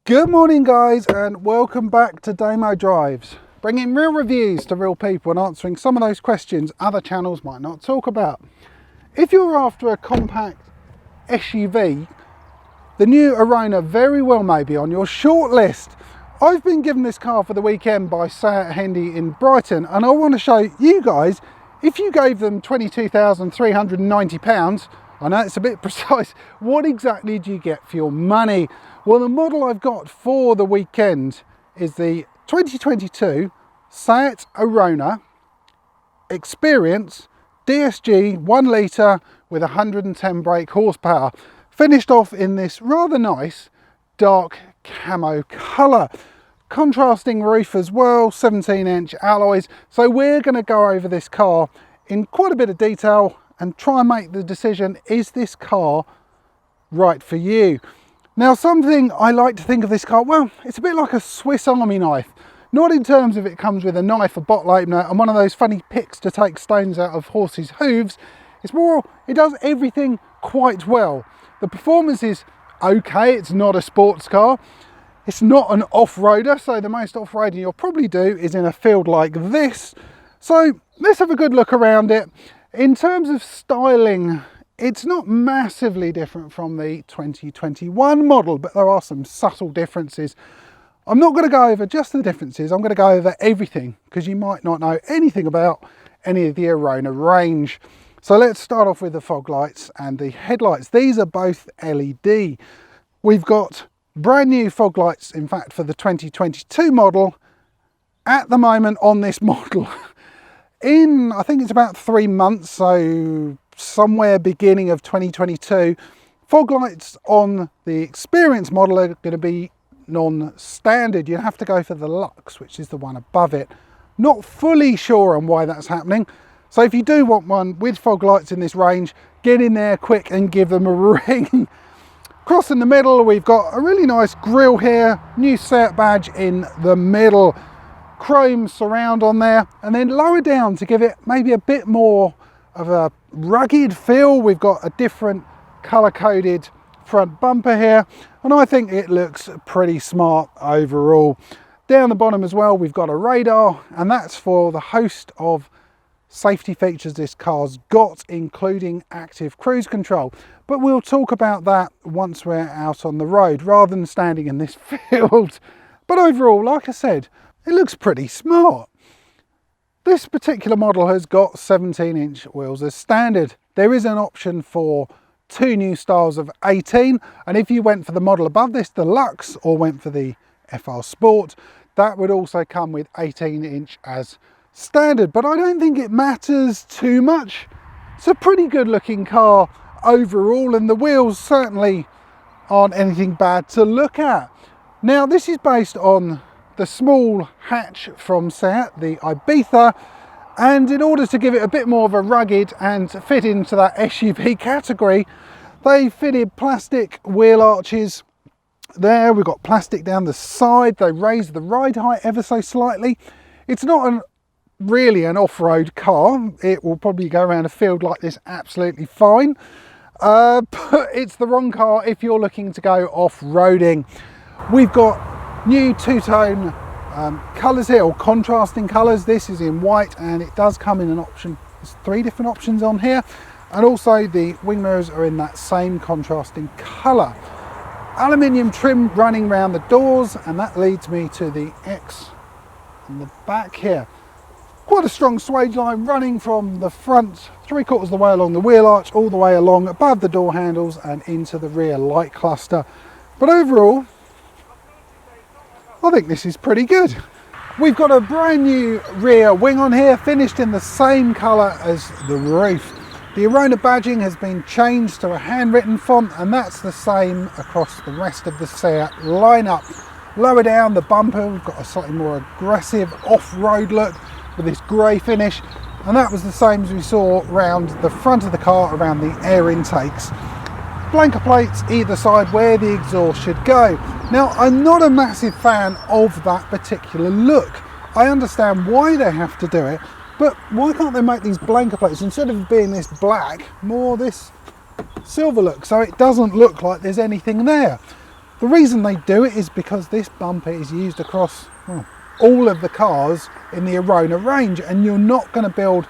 Good morning guys, and welcome back to Damo Drives, bringing real reviews to real people and answering some of those questions other channels might not talk about. If you're after a compact SUV, the new Arona very well may be on your short list. I've been given this car for the weekend by Seat Hendy in Brighton, and I want to show you guys, if you gave them £22,390, I know it's a bit precise, what exactly do you get for your money? Well, the model I've got for the weekend is the 2022 Seat Arona Xperience DSG 1 litre with 110 brake horsepower, finished off in this rather nice dark camo colour. Contrasting roof as well, 17-inch alloys. So we're going to go over this car in quite a bit of detail and try and make the decision, is this car right for you? Now, something I like to think of this car, well, it's a bit like a Swiss Army knife. Not in terms of it comes with a knife, a bottle opener, and one of those funny picks to take stones out of horses' hooves. It's more, it does everything quite well. The performance is okay, it's not a sports car. It's not an off-roader, so the most off-roading you'll probably do is in a field like this. So let's have a good look around it. In terms of styling, it's not massively different from the 2021 model, but there are some subtle differences. I'm not going to go over just the differences, I'm going to go over everything, because you might not know anything about any of the Arona range. So let's start off with the fog lights and the headlights. These are both LED. We've got brand new fog lights, in fact, for the 2022 model at the moment on this model. In, I think it's about 3 months, so somewhere beginning of 2022, fog lights on the Xperience model are going to be non-standard. You have to go for the Lux, which is the one above it. Not fully sure on why that's happening. So if you do want one with fog lights in this range, get in there quick and give them a ring. Across in the middle, we've got a really nice grille here, new Seat badge in the middle, chrome surround on there, and then lower down to give it maybe a bit more of a rugged feel, we've got a different color-coded front bumper here, and I think it looks pretty smart overall. Down the bottom as well, we've got a radar, and that's for the host of safety features this car's got, including active cruise control. But we'll talk about that once we're out on the road, rather than standing in this field. But overall, like I said, it looks pretty smart. This particular model has got 17-inch wheels as standard. There is an option for 2 new styles of 18, and if you went for the model above this, the Lux, or went for the FR Sport, that would also come with 18-inch as standard. But I don't think it matters too much. It's a pretty good looking car overall, and the wheels certainly aren't anything bad to look at. Now, this is based on the small hatch from Seat, the Ibiza, and in order to give it a bit more of a rugged and fit into that SUV category, they fitted plastic wheel arches there. We've got plastic down the side. They raised the ride height ever so slightly. It's not really an off-road car. It will probably go around a field like this absolutely fine, but it's the wrong car if you're looking to go off-roading. We've got new two-tone colours here, or contrasting colours. This is in white, and it does come in an option. There's 3 different options on here, and also the wing mirrors are in that same contrasting colour. Aluminium trim running around the doors, and that leads me to the X in the back here. Quite a strong swage line running from the front 3/4 of the way along the wheel arch, all the way along above the door handles and into the rear light cluster. But overall, I think this is pretty good. We've got a brand new rear wing on here, finished in the same colour as the roof. The Arona badging has been changed to a handwritten font, and that's the same across the rest of the Seat lineup. Lower down the bumper, we've got a slightly more aggressive off-road look with this grey finish, and that was the same as we saw around the front of the car, around the air intakes. Blanker plates either side where the exhaust should go. Now, I'm not a massive fan of that particular look. I understand why they have to do it, but why can't they make these blanker plates, instead of being this black, more this silver look, so it doesn't look like there's anything there? The reason they do it is because this bumper is used across all of the cars in the Arona range, and you're not going to build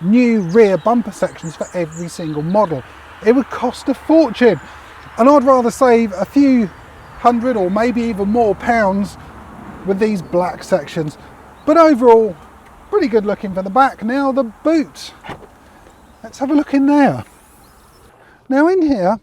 new rear bumper sections for every single model. It would cost a fortune, and I'd rather save a few hundred or maybe even more pounds with these black sections. But overall, pretty good looking for the back. Now the boot, let's have a look in there. Now in here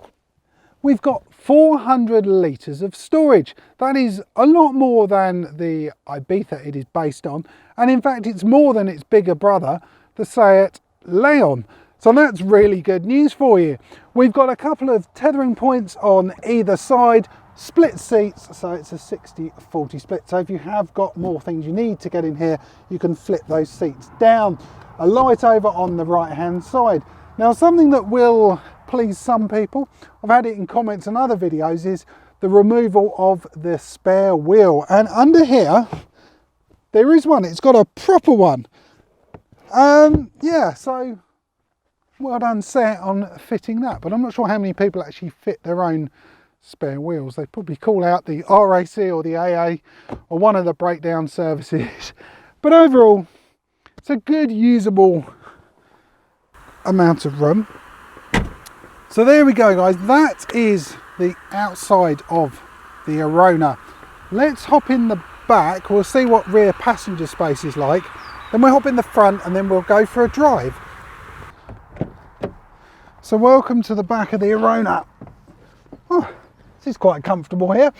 we've got 400 litres of storage. That is a lot more than the Ibiza it is based on, and in fact it's more than its bigger brother, the Seat Leon. So that's really good news for you. We've got a couple of tethering points on either side, split seats, so it's a 60-40 split. So if you have got more things you need to get in here, you can flip those seats down. A light over on the right hand side. Now something that will please some people, I've had it in comments and other videos, is the removal of the spare wheel. And under here there is one, it's got a proper one. Yeah, so well done Seat on fitting that, but I'm not sure how many people actually fit their own spare wheels. They probably call out the RAC or the AA or one of the breakdown services. But overall, it's a good usable amount of room. So there we go guys, that is the outside of the Arona. Let's hop in the back, we'll see what rear passenger space is like, then we'll hop in the front and then we'll go for a drive. So welcome to the back of the Arona. Oh, this is quite comfortable here.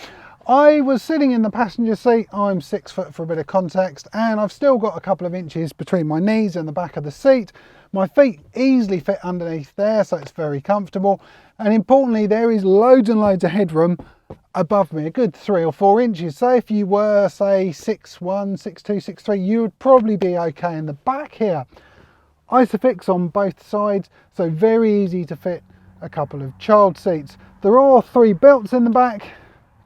I was sitting in the passenger seat, I'm 6 foot for a bit of context, and I've still got a couple of inches between my knees and the back of the seat. My feet easily fit underneath there, so it's very comfortable. And importantly, there is loads and loads of headroom above me, a good 3 or 4 inches. So if you were, say, 6'1", 6'2", 6'3", you would probably be okay in the back here. Isofix on both sides, so very easy to fit a couple of child seats. There are 3 belts in the back,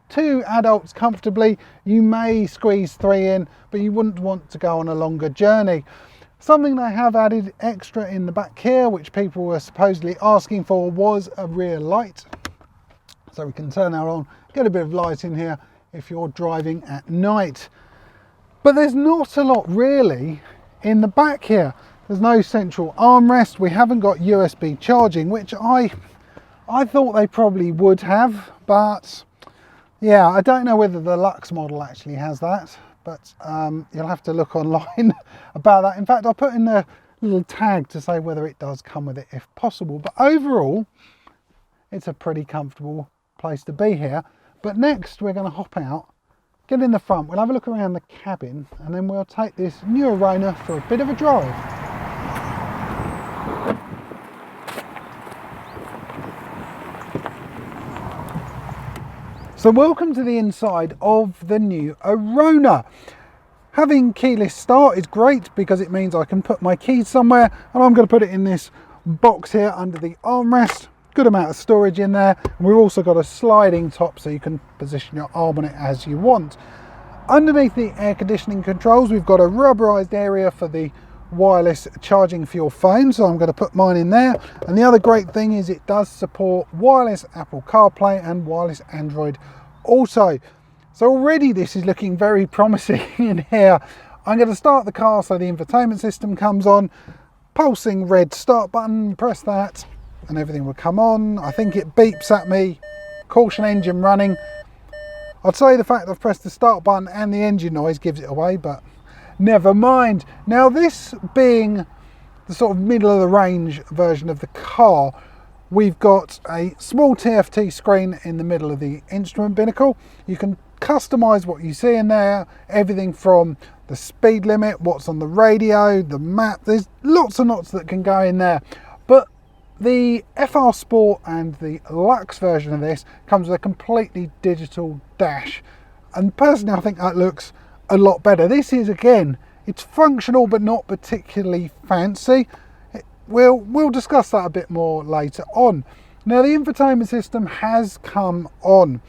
2 adults comfortably. You may squeeze 3 in, but you wouldn't want to go on a longer journey. Something they have added extra in the back here, which people were supposedly asking for, was a rear light. So we can turn that on, get a bit of light in here if you're driving at night. But there's not a lot really in the back here. There's no central armrest. We haven't got USB charging, which I thought they probably would have, but yeah, I don't know whether the Lux model actually has that, but you'll have to look online about that. In fact, I'll put in a little tag to say whether it does come with it if possible. But overall, it's a pretty comfortable place to be here. But next we're going to hop out, get in the front, we'll have a look around the cabin, and then we'll take this new Arona for a bit of a drive. So welcome to the inside of the new Arona. Having keyless start is great because it means I can put my keys somewhere, and I'm going to put it in this box here under the armrest. Good amount of storage in there, and we've also got a sliding top so you can position your arm on it as you want. Underneath the air conditioning controls, we've got a rubberized area for the wireless charging for your phone, so I'm going to put mine in there. And the other great thing is it does support wireless Apple CarPlay and wireless Android Auto. So already this is looking very promising in here. I'm going to start the car so the infotainment system comes on. Pulsing red start button, press that and everything will come on. I think it beeps at me, caution engine running. I'd say the fact I've pressed the start button and the engine noise gives it away, but never mind. Now, this being the sort of middle of the range version of the car, we've got a small TFT screen in the middle of the instrument binnacle. You can customize what you see in there, everything from the speed limit, what's on the radio, the map. There's lots and lots that can go in there. But the FR Sport and the Lux version of this comes with a completely digital dash. And personally, I think that looks a lot better. This is, again, it's functional but not particularly fancy. We'll discuss that a bit more later on. Now, the infotainment system has come on.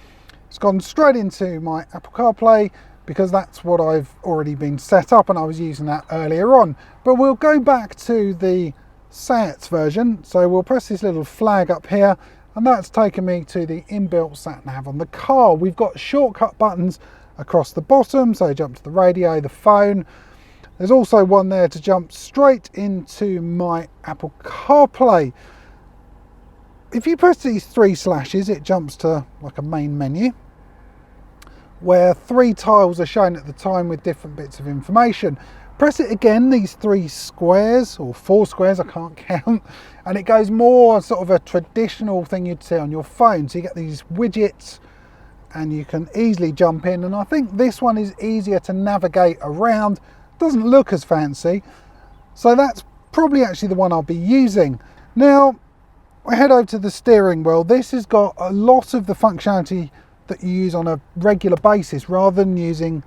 It's gone straight into my Apple CarPlay because that's what I've already been set up and I was using that earlier on. But we'll go back to the Seat version. So we'll press this little flag up here and that's taken me to the inbuilt sat nav on the car. We've got shortcut buttons across the bottom, so jump to the radio, the phone. There's also one there to jump straight into my Apple CarPlay. If you press these 3 slashes, it jumps to like a main menu where 3 tiles are shown at the time with different bits of information. Press it again, these 3 squares, or 4 squares, I can't count, and it goes more sort of a traditional thing you'd see on your phone. So you get these widgets and you can easily jump in, and I think this one is easier to navigate around, doesn't look as fancy, so that's probably actually the one I'll be using. Now I head over to the steering wheel. This has got a lot of the functionality that you use on a regular basis rather than using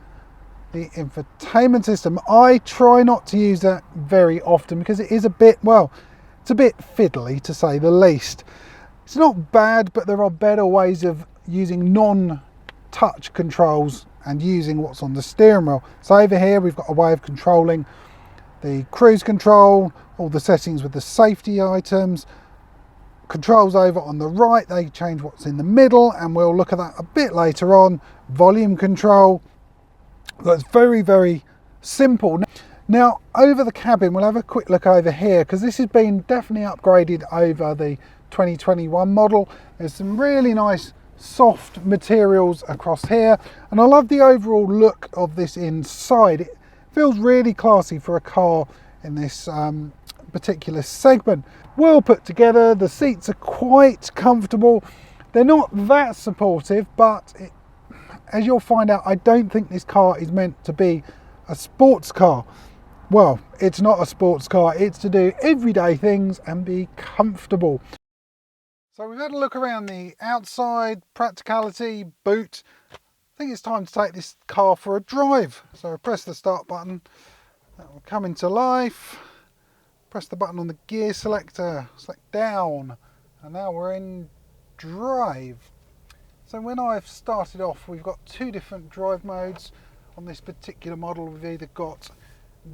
the infotainment system. I try not to use that very often because it is a bit, well, it's a bit fiddly to say the least. It's not bad, but there are better ways of using non-touch controls and using what's on the steering wheel. So over here we've got a way of controlling the cruise control, all the settings with the safety items. Controls over on the right, they change what's in the middle, and we'll look at that a bit later on. Volume control. That's very, very simple. Now over the cabin, we'll have a quick look over here because this has been definitely upgraded over the 2021 model. There's some really nice soft materials across here, and I love the overall look of this inside. It feels really classy for a car in this particular segment. Well put together, the seats are quite comfortable. They're not that supportive, but as you'll find out, I don't think this car is meant to be a sports car. Well, it's not a sports car, it's to do everyday things and be comfortable. So we've had a look around the outside, practicality, boot. I think it's time to take this car for a drive. So I press the start button, that will come into life. Press the button on the gear selector, select down, and now we're in drive. So when I've started off, we've got 2 different drive modes on this particular model. We've either got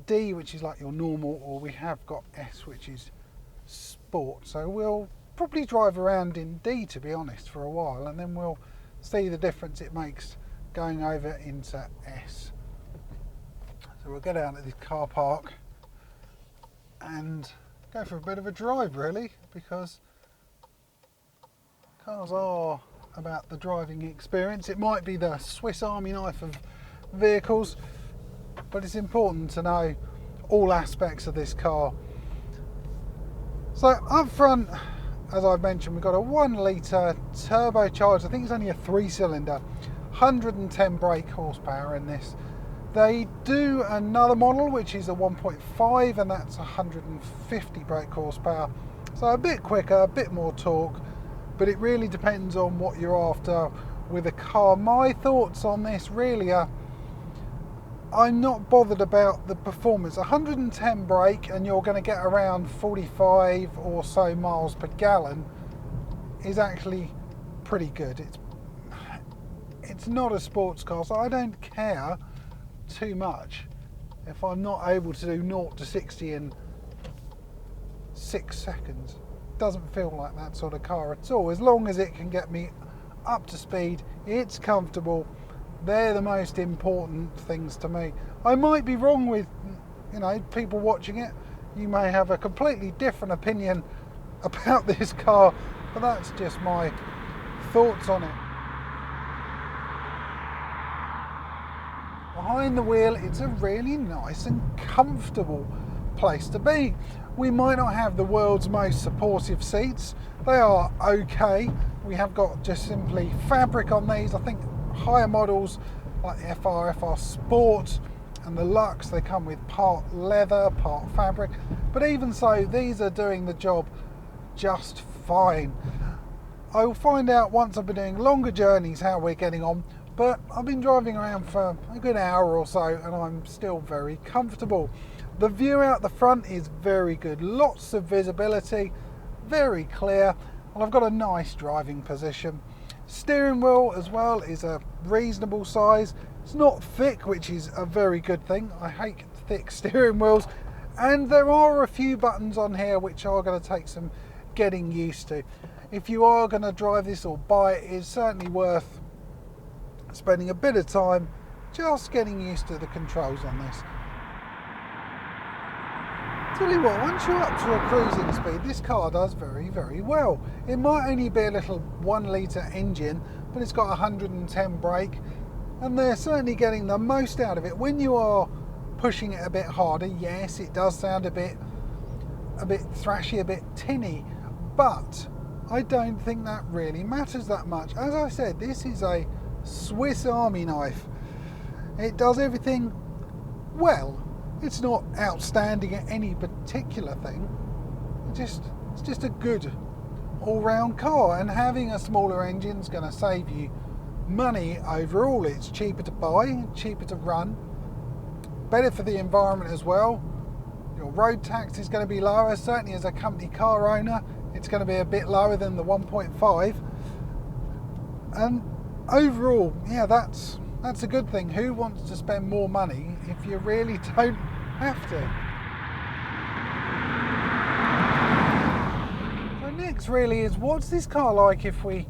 D, which is like your normal, or we have got S, which is sport. So we'll probably drive around in D, to be honest, for a while, and then we'll see the difference it makes going over into S. So we'll get out of this car park and go for a bit of a drive, really, because cars are about the driving experience. It might be the Swiss Army knife of vehicles, but it's important to know all aspects of this car. So up front, as I've mentioned, we've got a 1 litre turbocharged, I think it's only a 3-cylinder, 110 brake horsepower in this. They do another model which is a 1.5, and that's 150 brake horsepower. So a bit quicker, a bit more torque, but it really depends on what you're after with a car. My thoughts on this really are, I'm not bothered about the performance. 110 brake and you're going to get around 45 or so miles per gallon is actually pretty good. It's not a sports car, so I don't care too much if I'm not able to do 0 to 60 in 6 seconds. Doesn't feel like that sort of car at all. As long as it can get me up to speed, it's comfortable, they're the most important things to me. I might be wrong with, people watching it. You may have a completely different opinion about this car, but that's just my thoughts on it. Behind the wheel, it's a really nice and comfortable place to be. We might not have the world's most supportive seats. They are okay. We have got just simply fabric on these. I think higher models like the FR Sport and the Luxe, they come with part leather, part fabric. But even so, these are doing the job just fine. I will find out once I've been doing longer journeys how we're getting on. But I've been driving around for a good hour or so and I'm still very comfortable. The view out the front is very good, lots of visibility, very clear, and I've got a nice driving position. Steering wheel as well is a reasonable size. It's not thick, which is a very good thing. I hate thick steering wheels, and there are a few buttons on here which are going to take some getting used to. if you are going to drive this or buy it, it's certainly worth spending a bit of time just getting used to the controls on this. Tell you what, once you're up to a cruising speed, this car does very, very well. It might only be a little 1 litre engine, but it's got 110 brake, and they're certainly getting the most out of it. When you are pushing it a bit harder, yes, it does sound a bit thrashy, a bit tinny, but I don't think that really matters that much. As I said, this is a Swiss Army knife. It does everything well. It's not outstanding at any particular thing. It's just a good all-round car, and having a smaller engine is going to save you money overall. It's cheaper to buy, cheaper to run, better for the environment as well. Your road tax is going to be lower. Certainly as a company car owner, it's going to be a bit lower than the 1.5. And overall, yeah, that's a good thing. Who wants to spend more money if you really don't have to? So next really is, what's this car like if we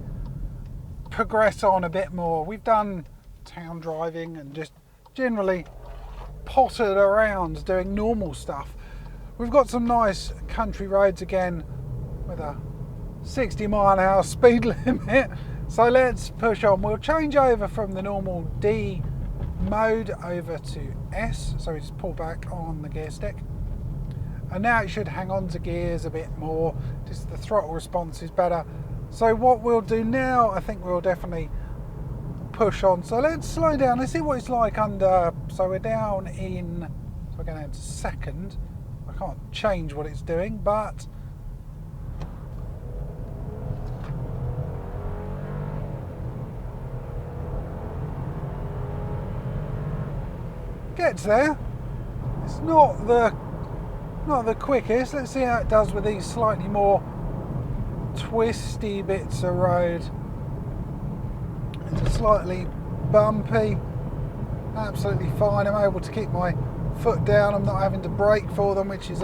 progress on a bit more? We've done town driving and just generally pottered around doing normal stuff. We've got some nice country roads again with a 60-mile-an-hour speed limit. So let's push on. We'll change over from the normal D mode over to S. So we just pull back on the gear stick. And now it should hang on to gears a bit more. Just the throttle response is better. So what we'll do now, I think we'll definitely push on. So let's slow down. Let's see what it's like under. So we're down in, so we're going down to second. I can't change what it's doing, but gets there. It's not the quickest. Let's see how it does with these slightly more twisty bits of road. It's slightly bumpy. Absolutely fine. I'm able to keep my foot down. I'm not having to brake for them, which is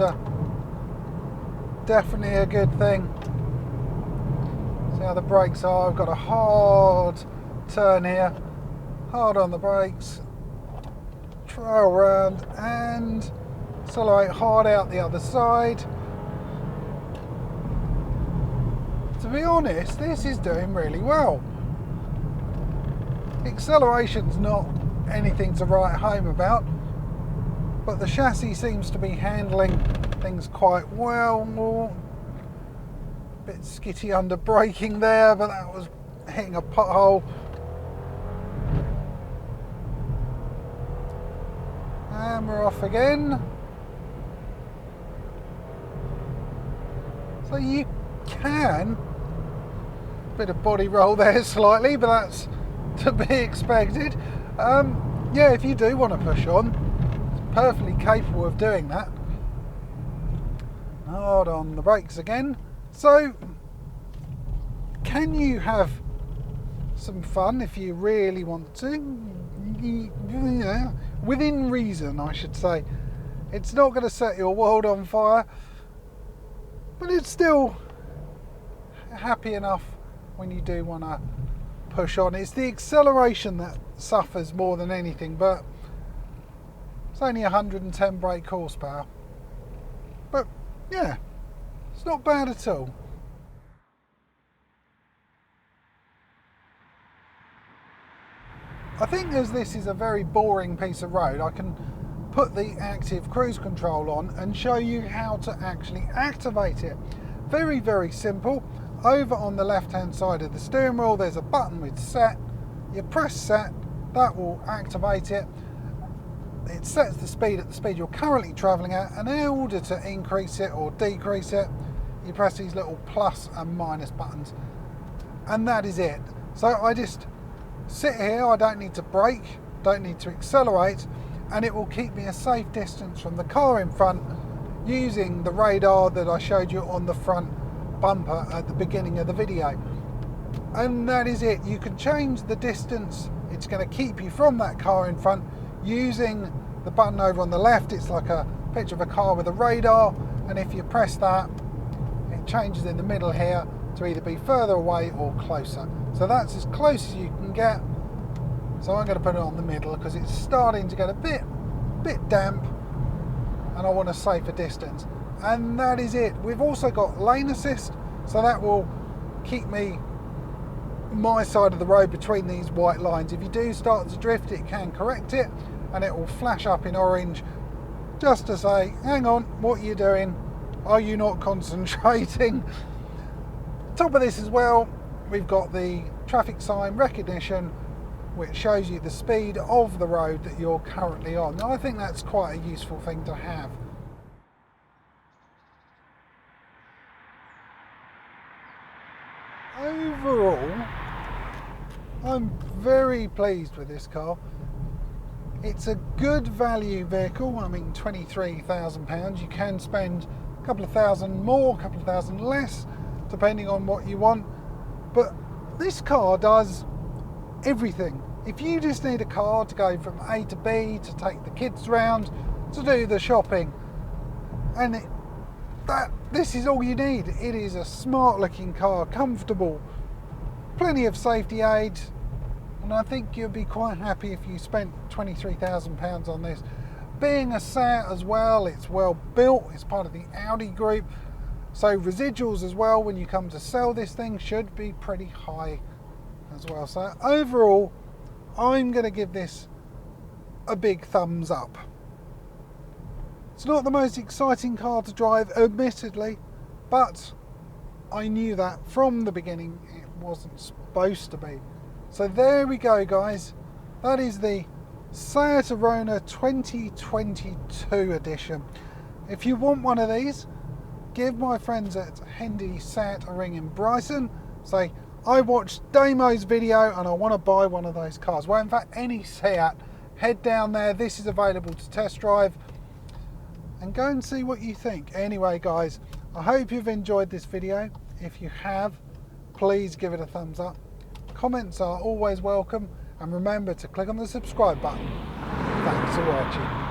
definitely a good thing. See how the brakes are. I've got a hard turn here. Hard on the brakes. Trail round and accelerate hard out the other side. To be honest, this is doing really well. Acceleration's not anything to write home about, but the chassis seems to be handling things quite well. A bit skitty under braking there, but that was hitting a pothole. And we're off again. So you can, bit of body roll there slightly, but that's to be expected. Yeah, if you do want to push on, it's perfectly capable of doing that. Hard on the brakes again. So can you have some fun if you really want to? Yeah, within reason, I should say. It's not going to set your world on fire, but it's still happy enough when you do want to push on. It's the acceleration that suffers more than anything, but it's only 110 brake horsepower. But yeah, it's not bad at all. I think as this is a very boring piece of road, I can put the active cruise control on and show you how to actually activate it. Very, very simple. Over on the left hand side of the steering wheel there's a button with set. You press set, that will activate it. It sets the speed at the speed you're currently travelling at, and in order to increase it or decrease it, you press these little plus and minus buttons, and that is it. So I just sit here, I don't need to brake, don't need to accelerate, and it will keep me a safe distance from the car in front using the radar that I showed you on the front bumper at the beginning of the video. And that is it. You can change the distance it's going to keep you from that car in front using the button over on the left. It's like a picture of a car with a radar, and if you press that, it changes in the middle here to either be further away or closer. So that's as close as you can get. So I'm going to put it on the middle because it's starting to get a bit damp and I want a safer distance. And that is it. We've also got lane assist, so that will keep me my side of the road between these white lines. If you do start to drift, it can correct it and it will flash up in orange just to say, hang on, what are you doing? Are you not concentrating? Top of this as well, we've got the traffic sign recognition, which shows you the speed of the road that you're currently on. Now, I think that's quite a useful thing to have. Overall, I'm very pleased with this car. It's a good value vehicle. I mean, £23,000. You can spend a couple of thousand more, a couple of thousand less, depending on what you want. But this car does everything. If you just need a car to go from A to B, to take the kids round, to do the shopping, and this is all you need. It is a smart looking car, comfortable, plenty of safety aids, and I think you'll be quite happy if you spent £23,000 on this. Being a Seat as well, it's well built, it's part of the Audi group, so residuals as well when you come to sell this thing should be pretty high as well. So overall, I'm going to give this a big thumbs up. It's not the most exciting car to drive, admittedly, but I knew that from the beginning it wasn't supposed to be. So there we go, guys. That is the Seat Arona 2022 edition. If you want one of these, give my friends at Hendy Seat a ring in Brighton. Say, I watched Damo's video and I want to buy one of those cars. Well, in fact, any Seat, head down there. This is available to test drive and go and see what you think. Anyway, guys, I hope you've enjoyed this video. If you have, please give it a thumbs up. Comments are always welcome, and remember to click on the subscribe button. Thanks for watching.